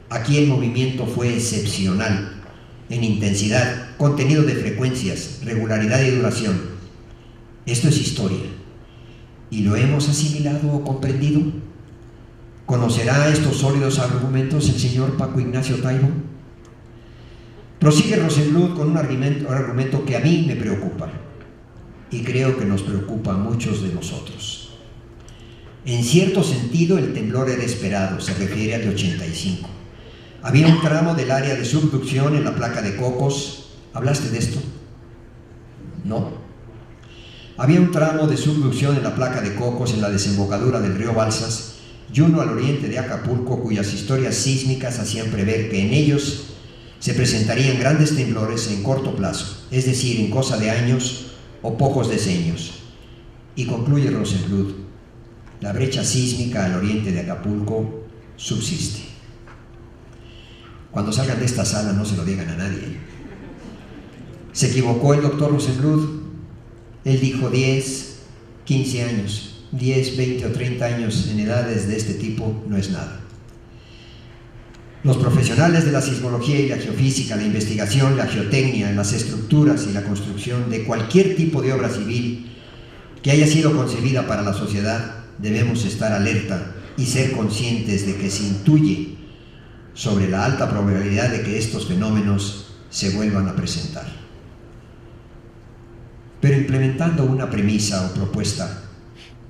Aquí el movimiento fue excepcional en intensidad, contenido de frecuencias, regularidad y duración. Esto es historia. ¿Y lo hemos asimilado o comprendido? ¿Conocerá estos sólidos argumentos el señor Paco Ignacio Taibo? Prosigue Rosenbluth con un argumento que a mí me preocupa, y creo que nos preocupa a muchos de nosotros. En cierto sentido, el temblor era esperado, se refiere al de 85. Había un tramo del área de subducción en la placa de Cocos. ¿Hablaste de esto? No. Había un tramo de subducción en la placa de Cocos en la desembocadura del río Balsas y uno al oriente de Acapulco, cuyas historias sísmicas hacían prever que en ellos se presentarían grandes temblores en corto plazo, es decir, en cosa de años o pocos decenios. Y concluye Rosenbluth: la brecha sísmica al oriente de Acapulco subsiste. Cuando salgan de esta sala no se lo digan a nadie. Se equivocó el doctor Rosenbluth. Él dijo 10, 15 años. 10, 20 o 30 años en edades de este tipo no es nada. Los profesionales de la sismología y la geofísica, la investigación, la geotecnia, las estructuras y la construcción de cualquier tipo de obra civil que haya sido concebida para la sociedad, debemos estar alerta y ser conscientes de que se intuye sobre la alta probabilidad de que estos fenómenos se vuelvan a presentar. Pero implementando una premisa o propuesta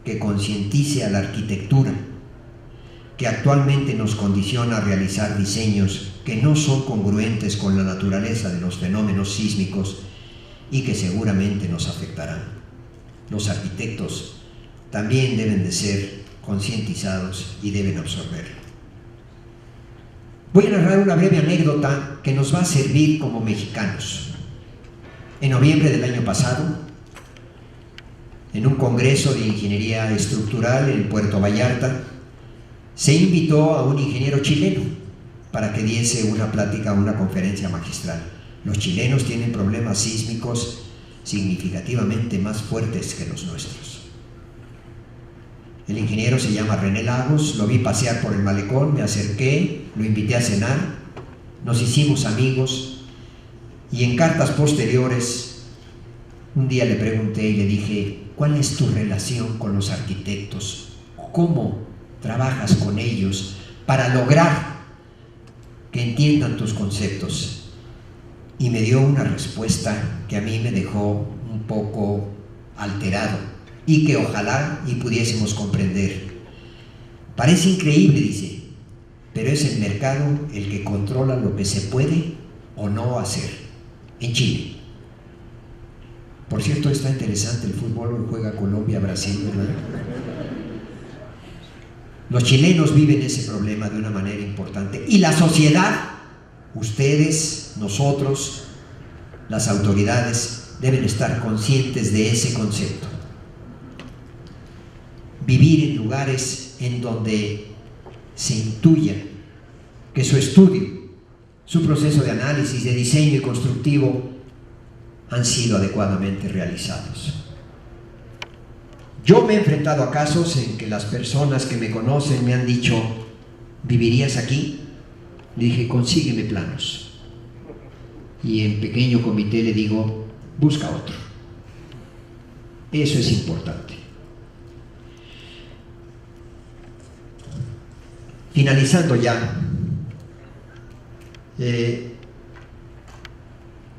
que concientice a la arquitectura, que actualmente nos condiciona a realizar diseños que no son congruentes con la naturaleza de los fenómenos sísmicos y que seguramente nos afectarán. Los arquitectos también deben de ser concientizados y deben absorberlo. Voy a narrar una breve anécdota que nos va a servir como mexicanos. En noviembre del año pasado, en un congreso de ingeniería estructural en Puerto Vallarta, se invitó a un ingeniero chileno para que diese una plática, una conferencia magistral. Los chilenos tienen problemas sísmicos significativamente más fuertes que los nuestros. El ingeniero se llama René Lagos, lo vi pasear por el malecón, me acerqué, lo invité a cenar, nos hicimos amigos y en cartas posteriores un día le pregunté y le dije: ¿cuál es tu relación con los arquitectos? ¿Cómo trabajas con ellos para lograr que entiendan tus conceptos? Y me dio una respuesta que a mí me dejó un poco alterado y que ojalá y pudiésemos comprender. Parece increíble, dice, pero es el mercado el que controla lo que se puede o no hacer en Chile. Por cierto, está interesante el fútbol, hoy juega Colombia-Brasil, ¿verdad? Los chilenos viven ese problema de una manera importante y la sociedad, ustedes, nosotros, las autoridades deben estar conscientes de ese concepto. Vivir en lugares en donde se intuya que su estudio, su proceso de análisis, de diseño y constructivo han sido adecuadamente realizados. Yo me he enfrentado a casos en que las personas que me conocen me han dicho: ¿vivirías aquí? Le dije: consígueme planos. Y en pequeño comité le digo: busca otro. Eso es importante. Finalizando ya,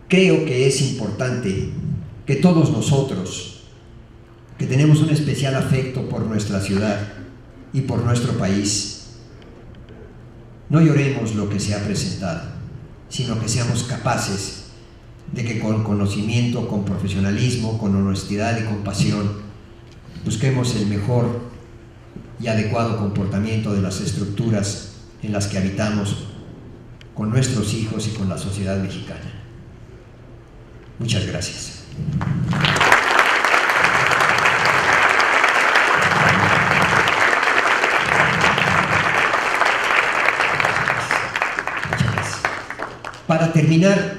creo que es importante que todos nosotros, que tenemos un especial afecto por nuestra ciudad y por nuestro país, no lloremos lo que se ha presentado, sino que seamos capaces de que con conocimiento, con profesionalismo, con honestidad y compasión, busquemos el mejor y adecuado comportamiento de las estructuras en las que habitamos, con nuestros hijos y con la sociedad mexicana. Muchas gracias. Para terminar,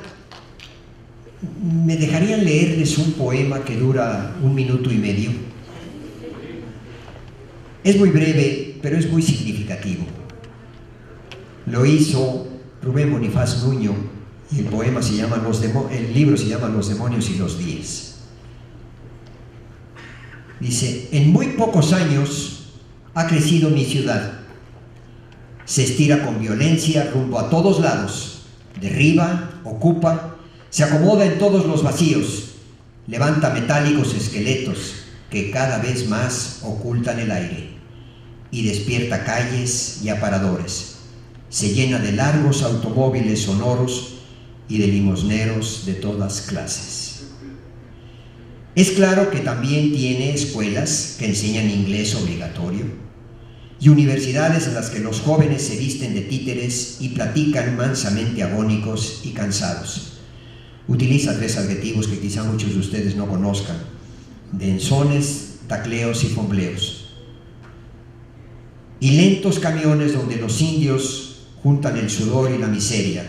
¿me dejarían leerles un poema que dura 1 minuto y medio? Es muy breve, pero es muy significativo. Lo hizo Rubén Bonifaz Nuño y el libro se llama Los demonios y los días. Dice: en muy pocos años ha crecido mi ciudad. Se estira con violencia rumbo a todos lados. Derriba, ocupa, se acomoda en todos los vacíos, levanta metálicos esqueletos que cada vez más ocultan el aire y despierta calles y aparadores. Se llena de largos automóviles sonoros y de limosneros de todas clases. Es claro que también tiene escuelas que enseñan inglés obligatorio y universidades en las que los jóvenes se visten de títeres y platican mansamente agónicos y cansados. Utiliza 3 adjetivos que quizá muchos de ustedes no conozcan: densones, tacleos y fombleos. Y lentos camiones donde los indios juntan el sudor y la miseria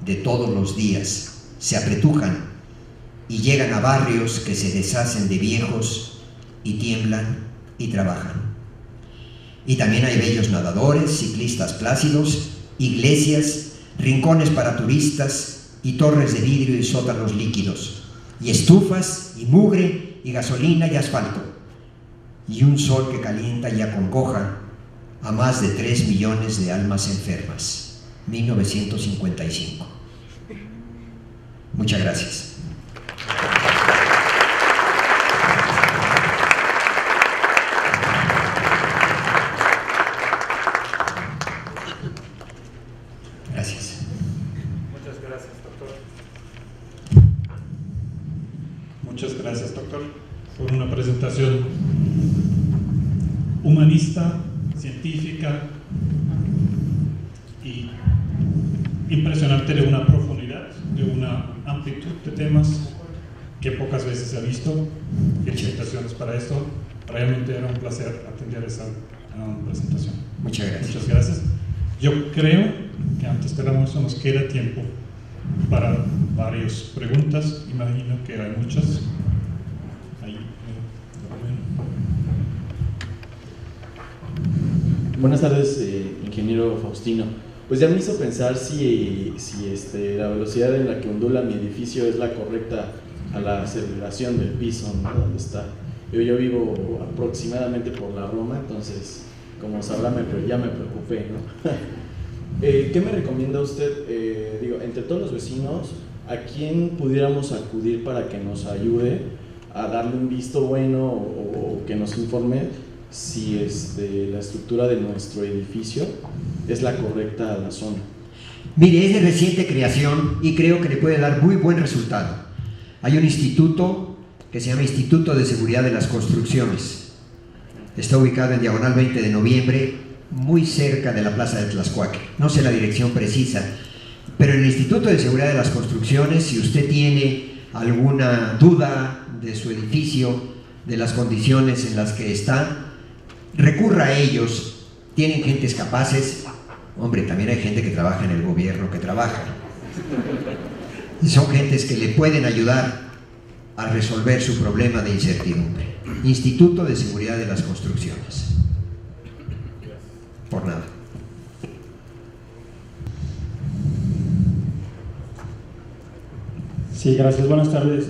de todos los días, se apretujan y llegan a barrios que se deshacen de viejos y tiemblan y trabajan. Y también hay bellos nadadores, ciclistas plácidos, iglesias, rincones para turistas y torres de vidrio y sótanos líquidos, y estufas y mugre y gasolina y asfalto, y un sol que calienta y acongoja a más de 3 millones de almas enfermas. 1955. Muchas gracias. Muchas gracias, doctor, por una presentación humanista, científica y impresionante, de una profundidad, de una amplitud de temas que pocas veces se ha visto. Felicitaciones para esto. Realmente era un placer atender esa presentación. Muchas gracias. Muchas gracias. Yo creo que antes del almuerzo nos queda tiempo para varias preguntas. Imagino que hay muchas. Ahí, Buenas tardes, ingeniero Faustino. Pues ya me hizo pensar si la velocidad en la que ondula mi edificio es la correcta a la aceleración del piso, ¿no? Donde está. Yo vivo aproximadamente por la Roma, entonces, como sabrá, ya me preocupé, ¿no? ¿Qué me recomienda usted? Digo, entre todos los vecinos, ¿a quién pudiéramos acudir para que nos ayude a darle un visto bueno o que nos informe si la estructura de nuestro edificio es la correcta a la zona. Mire, es de reciente creación y creo que le puede dar muy buen resultado. Hay un instituto que se llama Instituto de Seguridad de las Construcciones. Está ubicado en diagonal 20 de noviembre, muy cerca de la Plaza de Tlaxcuaque. No sé la dirección precisa, pero en el Instituto de Seguridad de las Construcciones, si usted tiene alguna duda de su edificio, de las condiciones en las que está, recurra a ellos. Tienen gentes capaces. Hombre, también hay gente que trabaja en el gobierno, que trabaja. Y son gentes que le pueden ayudar a resolver su problema de incertidumbre. Instituto de Seguridad de las Construcciones. Por nada. Sí, gracias. Buenas tardes.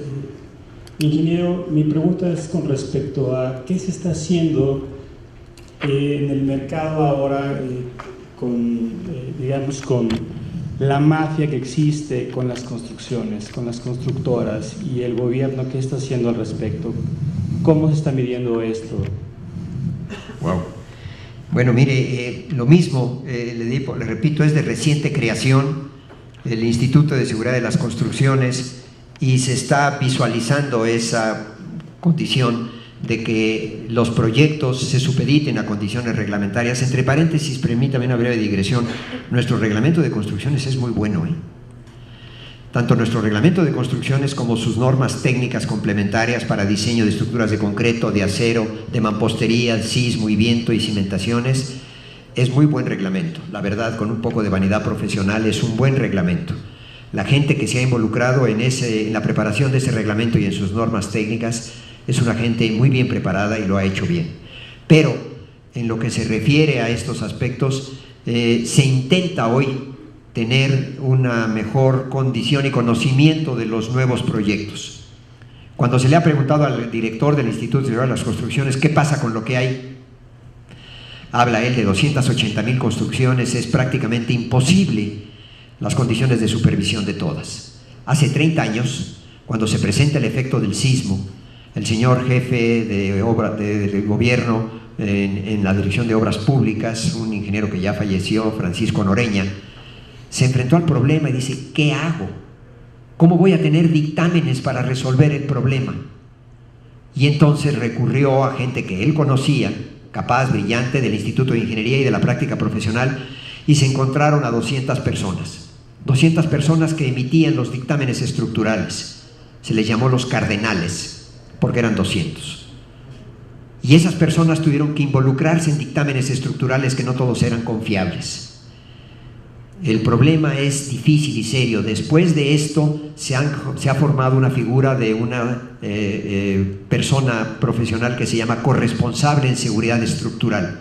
Ingeniero, mi pregunta es con respecto a qué se está haciendo en el mercado ahora digamos, con la mafia que existe con las construcciones, con las constructoras y el gobierno. ¿Qué está haciendo al respecto? ¿Cómo se está midiendo esto? Wow. Bueno, mire, lo mismo, le repito, es de reciente creación el Instituto de Seguridad de las Construcciones y se está visualizando esa condición de que los proyectos se supediten a condiciones reglamentarias. Entre paréntesis, permítame una breve digresión, nuestro reglamento de construcciones es muy bueno, Tanto nuestro reglamento de construcciones como sus normas técnicas complementarias para diseño de estructuras de concreto, de acero, de mampostería, sismo y viento y cimentaciones, es muy buen reglamento. La verdad, con un poco de vanidad profesional, es un buen reglamento. La gente que se ha involucrado en la preparación de ese reglamento y en sus normas técnicas es una gente muy bien preparada y lo ha hecho bien. Pero en lo que se refiere a estos aspectos, se intenta hoy tener una mejor condición y conocimiento de los nuevos proyectos. Cuando se le ha preguntado al director del Instituto de Seguridad de las Construcciones qué pasa con lo que hay, habla él de 280,000 construcciones, es prácticamente imposible las condiciones de supervisión de todas. Hace 30 años, cuando se presenta el efecto del sismo, el señor jefe del gobierno en la Dirección de Obras Públicas, un ingeniero que ya falleció, Francisco Noreña, se enfrentó al problema y dice: ¿qué hago? ¿Cómo voy a tener dictámenes para resolver el problema? Y entonces recurrió a gente que él conocía, capaz, brillante, del Instituto de Ingeniería y de la Práctica Profesional, y se encontraron a 200 personas que emitían los dictámenes estructurales. Se les llamó los cardenales, porque eran 200. Y esas personas tuvieron que involucrarse en dictámenes estructurales que no todos eran confiables. El problema es difícil y serio. Después de esto se ha formado una figura de una persona profesional que se llama corresponsable en seguridad estructural.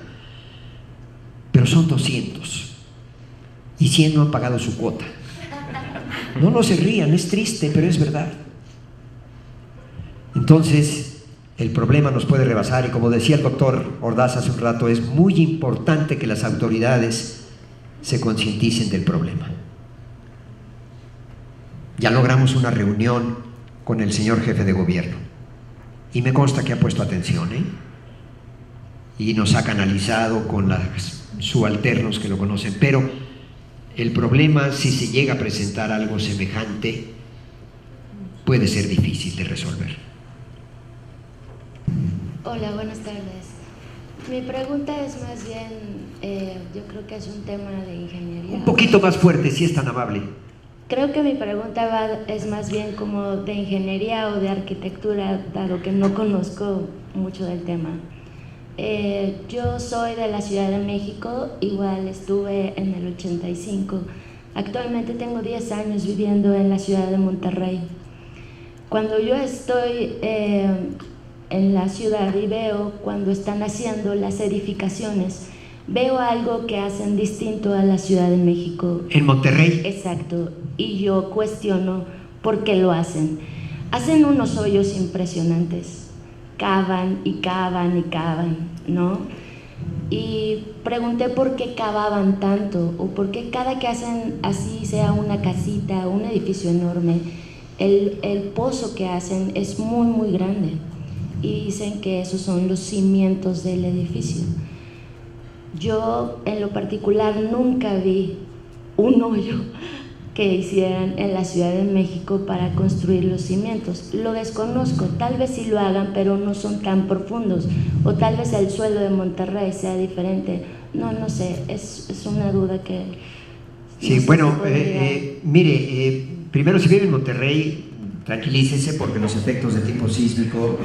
Pero son 200 y 100 no han pagado su cuota. No se rían, es triste, pero es verdad. Entonces, el problema nos puede rebasar y, como decía el doctor Ordaz hace un rato, es muy importante que las autoridades se concienticen del problema. Ya logramos una reunión con el señor jefe de gobierno y me consta que ha puesto atención, y nos ha canalizado con los subalternos que lo conocen, pero el problema, si se llega a presentar algo semejante, puede ser difícil de resolver. Hola, buenas tardes. Mi pregunta es más bien, yo creo que es un tema de ingeniería. Un poquito más fuerte, si es tan amable. Creo que mi pregunta es más bien como de ingeniería o de arquitectura, dado que no conozco mucho del tema. Yo soy de la Ciudad de México, igual estuve en el 85. Actualmente tengo 10 años viviendo en la ciudad de Monterrey. Cuando yo estoy en la ciudad y veo cuando están haciendo las edificaciones, veo algo que hacen distinto a la Ciudad de México. ¿En Monterrey? Exacto, y yo cuestiono por qué lo hacen. Hacen unos hoyos impresionantes, cavan y cavan y cavan, ¿no? Y pregunté por qué cavaban tanto, o por qué cada que hacen así, sea una casita, un edificio enorme, el pozo que hacen es muy, muy grande. y dicen que esos son los cimientos del edificio. Yo en lo particular nunca vi un hoyo que hicieran en la Ciudad de México para construir los cimientos. Lo desconozco, tal vez sí lo hagan, pero no son tan profundos, o tal vez el suelo de Monterrey sea diferente. No sé, es una duda que... Sí, no bueno, sé mire, primero, si vive en Monterrey, tranquilícese porque los efectos de tipo sísmico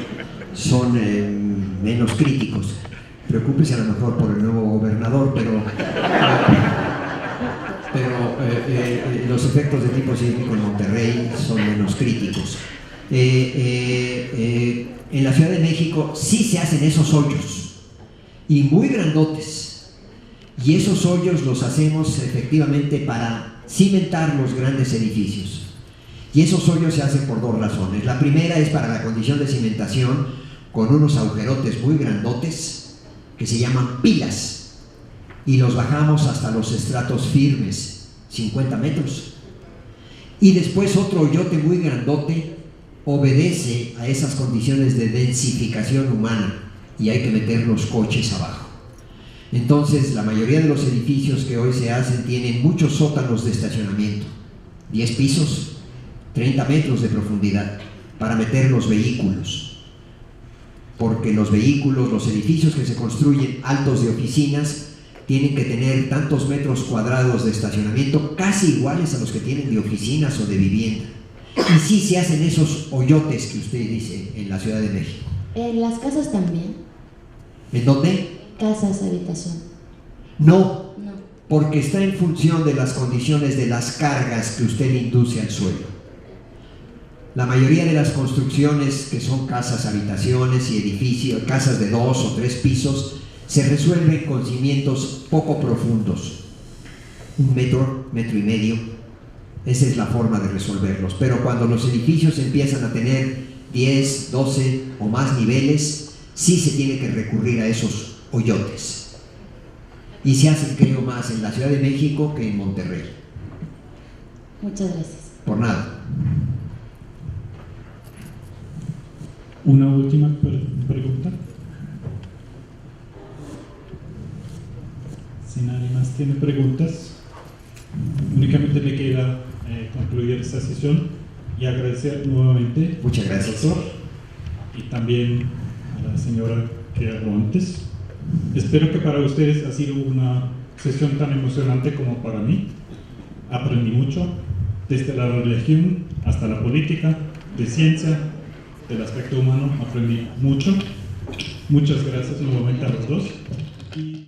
son menos críticos. Preocúpese a lo mejor por el nuevo gobernador, pero los efectos de tipo sísmico en Monterrey son menos críticos. En la Ciudad de México sí se hacen esos hoyos, y muy grandotes. Y esos hoyos los hacemos efectivamente para cimentar los grandes edificios. Y esos hoyos se hacen por dos razones. La primera es para la condición de cimentación, con unos agujerotes muy grandotes que se llaman pilas, y los bajamos hasta los estratos firmes, 50 metros. Y después otro hoyote muy grandote obedece a esas condiciones de densificación humana, y hay que meter los coches abajo. Entonces, la mayoría de los edificios que hoy se hacen tienen muchos sótanos de estacionamiento, 10 pisos, 30 metros de profundidad, para meter los vehículos. Porque los vehículos, los edificios que se construyen altos de oficinas, tienen que tener tantos metros cuadrados de estacionamiento, casi iguales a los que tienen de oficinas o de vivienda. Y sí se hacen esos hoyotes que usted dice en la Ciudad de México. ¿En las casas también? ¿En dónde? Casas, habitación. No, porque está en función de las condiciones de las cargas que usted induce al suelo. La mayoría de las construcciones que son casas, habitaciones y edificios, casas de 2 o 3 pisos, se resuelven con cimientos poco profundos, 1 metro, metro y medio. Esa es la forma de resolverlos. Pero cuando los edificios empiezan a tener 10, 12 o más niveles, sí se tiene que recurrir a esos hoyotes. Y se hacen, creo, más en la Ciudad de México que en Monterrey. Muchas gracias. Por nada. Una última pregunta. Si nadie más tiene preguntas, únicamente me queda concluir esta sesión y agradecer nuevamente Muchas gracias. al doctor y también a la señora que habló antes. Espero que para ustedes ha sido una sesión tan emocionante como para mí. Aprendí mucho, desde la religión hasta la política, de ciencia, del aspecto humano, aprendí mucho. Muchas gracias nuevamente a los dos.